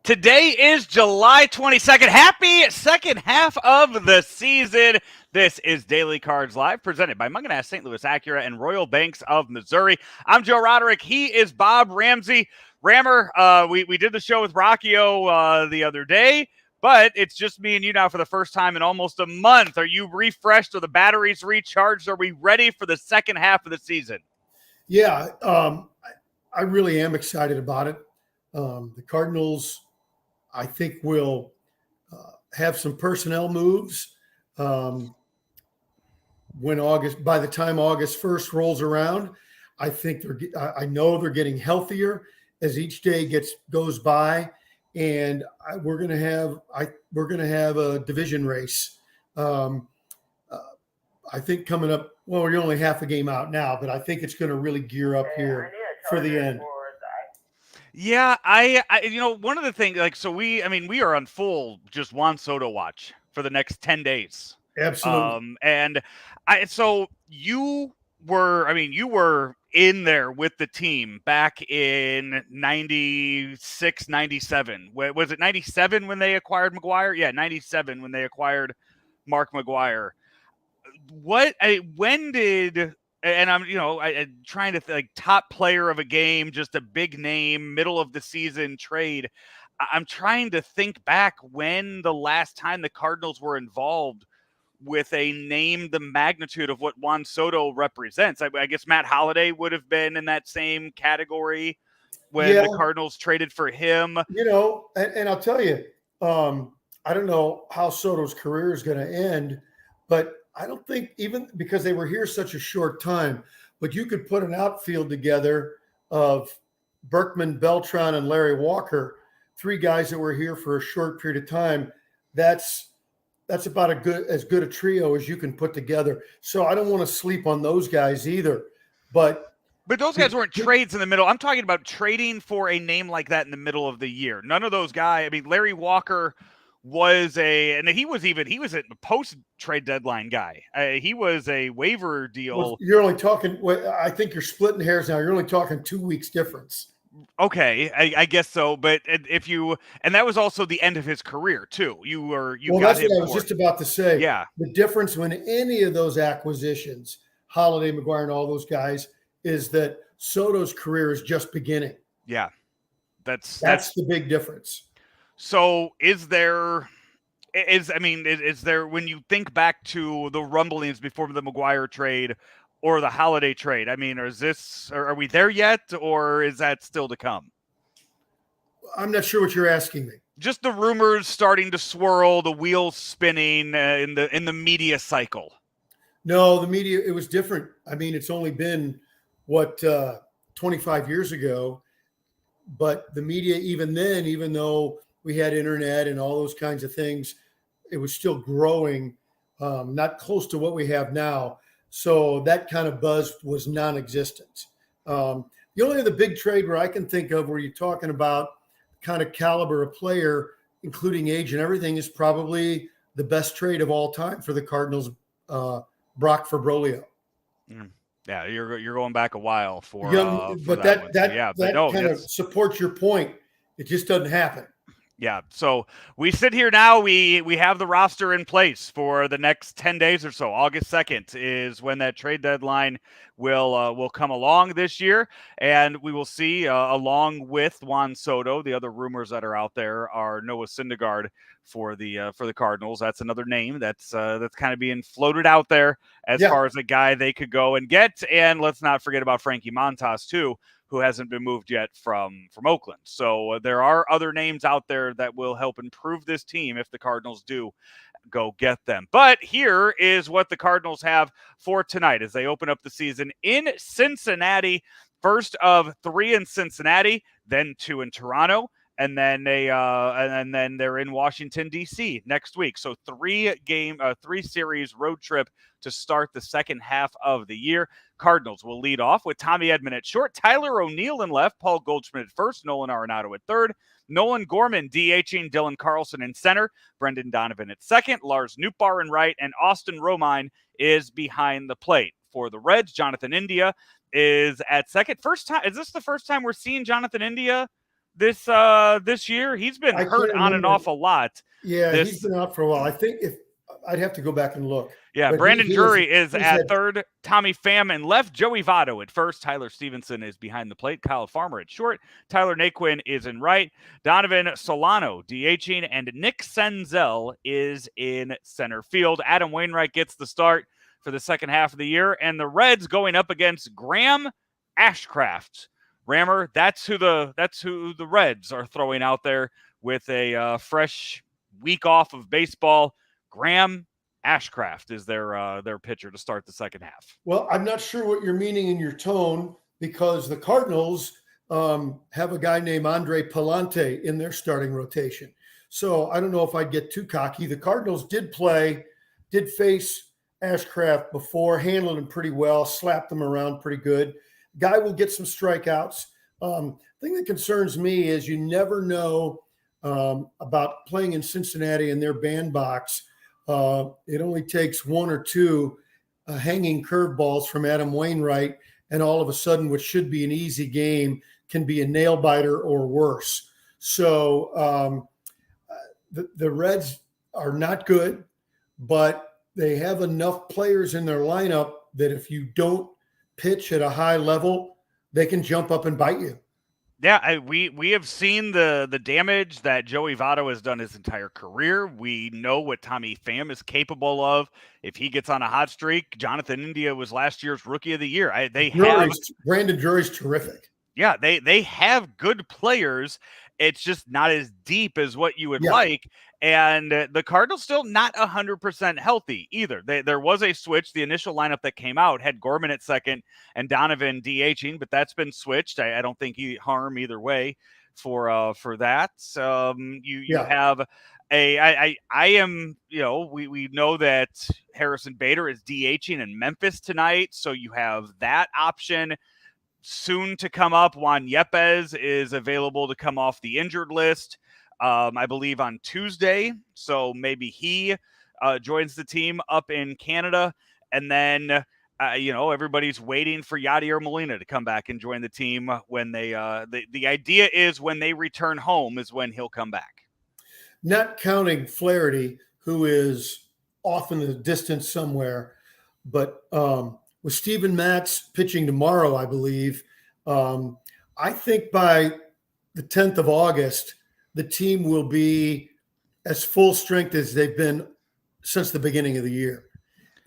Today is July 22nd. Happy second half of the season. This is Daily Cards Live, presented by Munganess St. Louis Acura and Royal Banks of Missouri. I'm Joe Roderick. He is Bob Ramsey. Rammer, we did the show with Rockio the other day, but it's just me and you now for the first time in almost a month. Are you refreshed? Are the batteries recharged? Are we ready for the second half of the season? Yeah, I really am excited about it. The Cardinals, I think, will have some personnel moves by the time August 1st rolls around. I think I know they're getting healthier as each day goes by, and we're going to have a division race. I think coming up. Well, we're only half a game out now, but I think it's going to really gear up here for the end. Yeah, I one of the things, we are on full just Juan Soto watch for the next 10 days. Absolutely. So you were in there with the team back in 96, 97. Was it 97 when they acquired McGuire? Yeah, 97 when they acquired Mark McGuire. When did, and I'm trying to top player of a game, just a big name, middle of the season trade. I'm trying to think back when the last time the Cardinals were involved with a name the magnitude of what Juan Soto represents. I guess Matt Holliday would have been in that same category when the Cardinals traded for him. And I'll tell you, I don't know how Soto's career is going to end, but I don't think, even because they were here such a short time, but you could put an outfield together of Berkman, Beltran, and Larry Walker, three guys that were here for a short period of time. That's about as good a trio as you can put together. So I don't want to sleep on those guys either. But those guys weren't trades in the middle. I'm talking about trading for a name like that in the middle of the year. None of those guys. I mean, Larry Walker was he was a post-trade deadline guy. He was a waiver deal. Well, you're only talking, I think you're splitting hairs now. You're only talking 2 weeks difference. Okay, I guess so. But and that was also the end of his career too. Well, that's what I was just about to say. Yeah. The difference when any of those acquisitions, Holliday, McGuire, and all those guys, is that Soto's career is just beginning. Yeah. That's the big difference. So is there, when you think back to the rumblings before the McGuire trade or the Holliday trade, I mean, are we there yet, or is that still to come? I'm not sure what you're asking me. Just the rumors starting to swirl, the wheels spinning in the media cycle. No, the media, it was different. I mean, it's only been 25 years ago, but the media, even then, even though we had internet and all those kinds of things, it was still growing, not close to what we have now. So that kind of buzz was non-existent. The only other big trade where I can think of where you're talking about kind of caliber of player, including age and everything, is probably the best trade of all time for the Cardinals, Brock Fabrolio. Yeah, you're going back a while for that kind of supports your point. It just doesn't happen. Yeah, so we sit here now. We have the roster in place for the next 10 days or so. August 2nd is when that trade deadline will come along this year, and we will see, along with Juan Soto, the other rumors that are out there are Noah Syndergaard for the Cardinals. That's another name that's kind of being floated out there as far as a guy they could go and get. And let's not forget about Frankie Montas too, who hasn't been moved yet from Oakland. So there are other names out there that will help improve this team if the Cardinals do go get them. But here is what the Cardinals have for tonight as they open up the season in Cincinnati. First of 3 in Cincinnati, then 2 in Toronto, and then they're in Washington, D.C. next week. So 3 series road trip to start the second half of the year. Cardinals will lead off with Tommy Edman at short, Tyler O'Neill in left, Paul Goldschmidt at first, Nolan Arenado at third, Nolan Gorman DHing Dylan Carlson in center, Brendan Donovan at second, Lars Nootbaar in right, and Austin Romine is behind the plate. For the Reds, Jonathan India is at second. Is this the first time we're seeing Jonathan India this year. He's been I hurt can't on and remember. off a lot. Yeah, he's This been out for a while. I think if I'd have to go back and look, Yeah, but Brandon Drury is he's at had third, Tommy Pham in left, Joey Votto at first, Tyler Stevenson is behind the plate, Kyle Farmer at short, Tyler Naquin is in right, Donovan Solano DHing, and Nick Senzel is in center field. Adam Wainwright gets the start for the second half of the year, and the Reds going up against Graham Ashcraft. Rammer, that's who the Reds are throwing out there with a fresh week off of baseball. Graham Ashcraft is their pitcher to start the second half. Well, I'm not sure what you're meaning in your tone because the Cardinals have a guy named Andre Palante in their starting rotation. So I don't know if I'd get too cocky. The Cardinals did face Ashcraft before, handled him pretty well, slapped him around pretty good. Guy will get some strikeouts. Thing that concerns me is you never know about playing in Cincinnati in their bandbox. It only takes one or two hanging curveballs from Adam Wainwright, and all of a sudden, what should be an easy game can be a nail biter or worse. So the Reds are not good, but they have enough players in their lineup that if you don't pitch at a high level, they can jump up and bite you. Yeah, we have seen the damage that Joey Votto has done his entire career. We know what Tommy Pham is capable of if he gets on a hot streak. Jonathan India was last year's Rookie of the Year. Brandon Drury's terrific. Yeah, they have good players. It's just not as deep as what you would like. And the Cardinals still not 100% healthy either. There was a switch. The initial lineup that came out had Gorman at second and Donovan DHing, but that's been switched. I don't think he harm either way for that. You have I am, we know that Harrison Bader is DHing in Memphis tonight, so you have that option. Soon to come up, Juan Yepes is available to come off the injured list, I believe, on Tuesday. So maybe he joins the team up in Canada. And then, everybody's waiting for Yadier Molina to come back and join the team when the idea is when they return home is when he'll come back. Not counting Flaherty, who is off in the distance somewhere, but with Steven Matz pitching tomorrow, I believe, I think by the 10th of August, the team will be as full strength as they've been since the beginning of the year.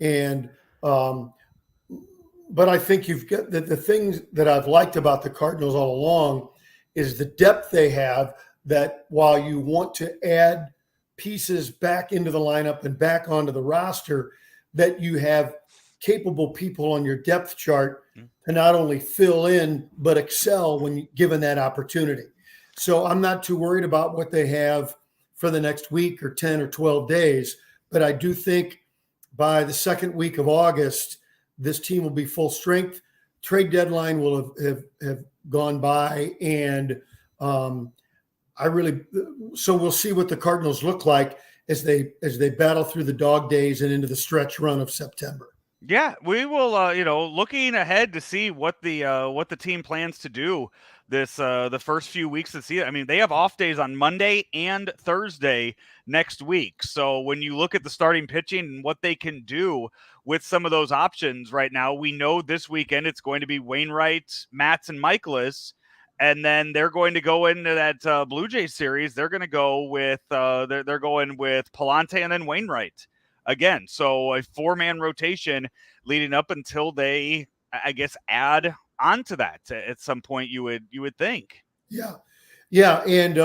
And, but I think you've got the things that I've liked about the Cardinals all along is the depth they have, that while you want to add pieces back into the lineup and back onto the roster, that you have capable people on your depth chart to not only fill in, but excel when given that opportunity. So I'm not too worried about what they have for the next week or 10 or 12 days, but I do think by the second week of August, this team will be full strength. Trade deadline will have gone by, and so we'll see what the Cardinals look like as they battle through the dog days and into the stretch run of September. Yeah, we will. Looking ahead to see what the team plans to do this the first few weeks of the season. I mean, they have off days on Monday and Thursday next week. So when you look at the starting pitching and what they can do with some of those options right now, we know this weekend it's going to be Wainwright, Matz, and Michaelis. And then they're going to go into that Blue Jays series. They're going to go with they're going with Palante and then Wainwright again. So a 4-man rotation leading up until they, I guess, add onto that at some point. You would think. Yeah, and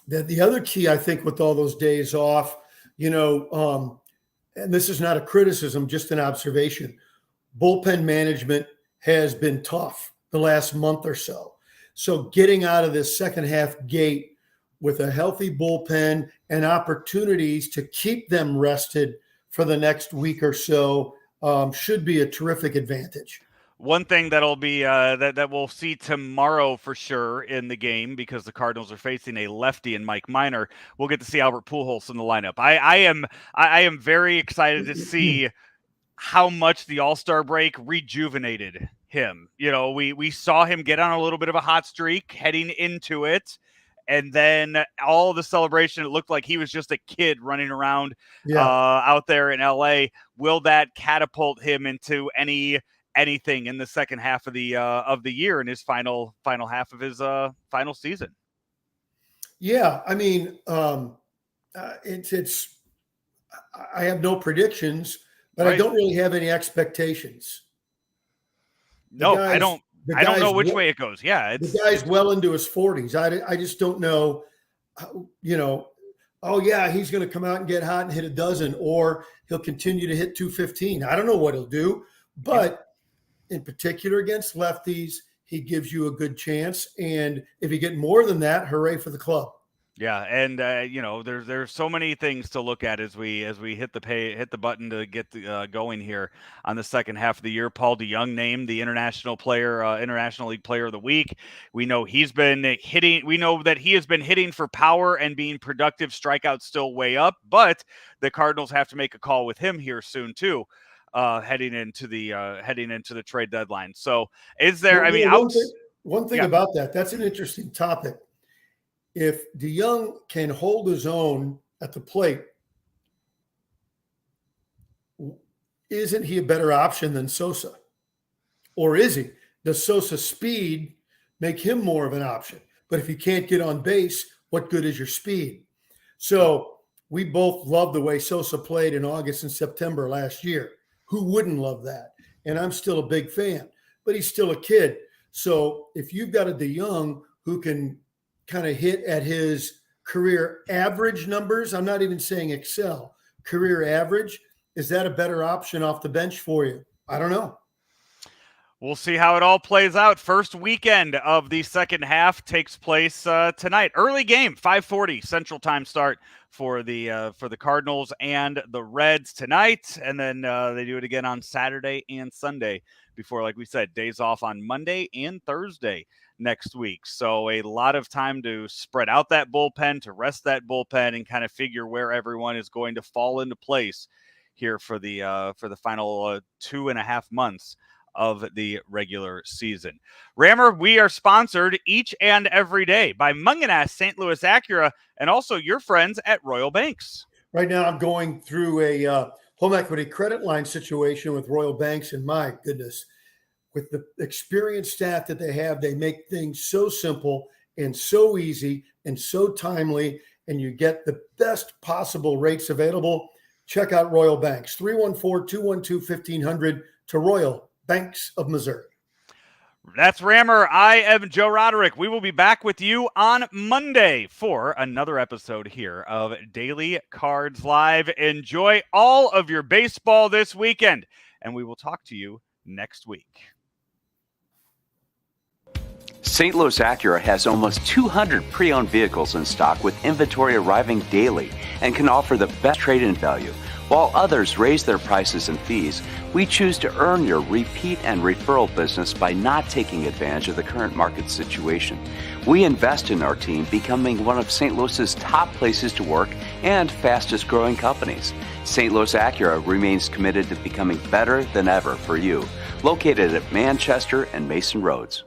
the other key, I think, with all those days off, and this is not a criticism, just an observation. Bullpen management has been tough the last month or so. So getting out of this second half gate with a healthy bullpen and opportunities to keep them rested for the next week or so should be a terrific advantage. One thing that'll be that we'll see tomorrow for sure in the game, because the Cardinals are facing a lefty in Mike Minor. We'll get to see Albert Pujols in the lineup. I am very excited to see how much the All-Star break rejuvenated him. We saw him get on a little bit of a hot streak heading into it. And then all the celebration, it looked like he was just a kid running around out there in LA. Will that catapult him into anything in the second half of the year in his final half of his final season? Yeah, I mean, it's. I have no predictions, but I don't really have any expectations. I don't. I don't know which way it goes. Yeah, the guy's well into his 40s. I just don't know. Oh yeah, he's going to come out and get hot and hit a dozen, or he'll continue to hit 215. I don't know what he'll do, but in particular against lefties, he gives you a good chance. And if you get more than that, hooray for the club. Yeah, and there's so many things to look at as we hit the button to get going here on the second half of the year. Paul DeJong named the International League Player of the Week. We know he's been hitting. We know that he has been hitting for power and being productive. Strikeouts still way up, but the Cardinals have to make a call with him here soon too. Heading into the trade deadline. So, is there? One thing about that. That's an interesting topic. If DeJong can hold his own at the plate, isn't he a better option than Sosa? Or is he? Does Sosa's speed make him more of an option? But if he can't get on base, what good is your speed? So we both love the way Sosa played in August and September last year. Who wouldn't love that? And I'm still a big fan, but he's still a kid. So if you've got a DeJong who can kind of hit at his career average numbers, I'm not even saying excel, career average, is that a better option off the bench for you? I don't know. We'll see how it all plays out. First weekend of the second half takes place tonight. Early game, 5:40 Central Time start for the Cardinals and the Reds tonight, and then they do it again on Saturday and Sunday before, like we said, days off on Monday and Thursday next week. So a lot of time to spread out that bullpen, to rest that bullpen, and kind of figure where everyone is going to fall into place here for the final 2.5 months of the regular season. Rammer, we are sponsored each and every day by Mungenast St. Louis Acura and also your friends at Royal Banks. Right now I'm going through a home equity credit line situation with Royal Banks, and my goodness, with the experienced staff that they have, they make things so simple and so easy and so timely, and you get the best possible rates available. Check out Royal Banks, 314-212-1500 to Royal Banks of Missouri. That's Rammer. I am Joe Roderick. We will be back with you on Monday for another episode here of Daily Cards Live. Enjoy all of your baseball this weekend, and we will talk to you next week. St. Louis Acura has almost 200 pre-owned vehicles in stock with inventory arriving daily and can offer the best trade-in value. While others raise their prices and fees, we choose to earn your repeat and referral business by not taking advantage of the current market situation. We invest in our team, becoming one of St. Louis's top places to work and fastest growing companies. St. Louis Acura remains committed to becoming better than ever for you. Located at Manchester and Mason Roads.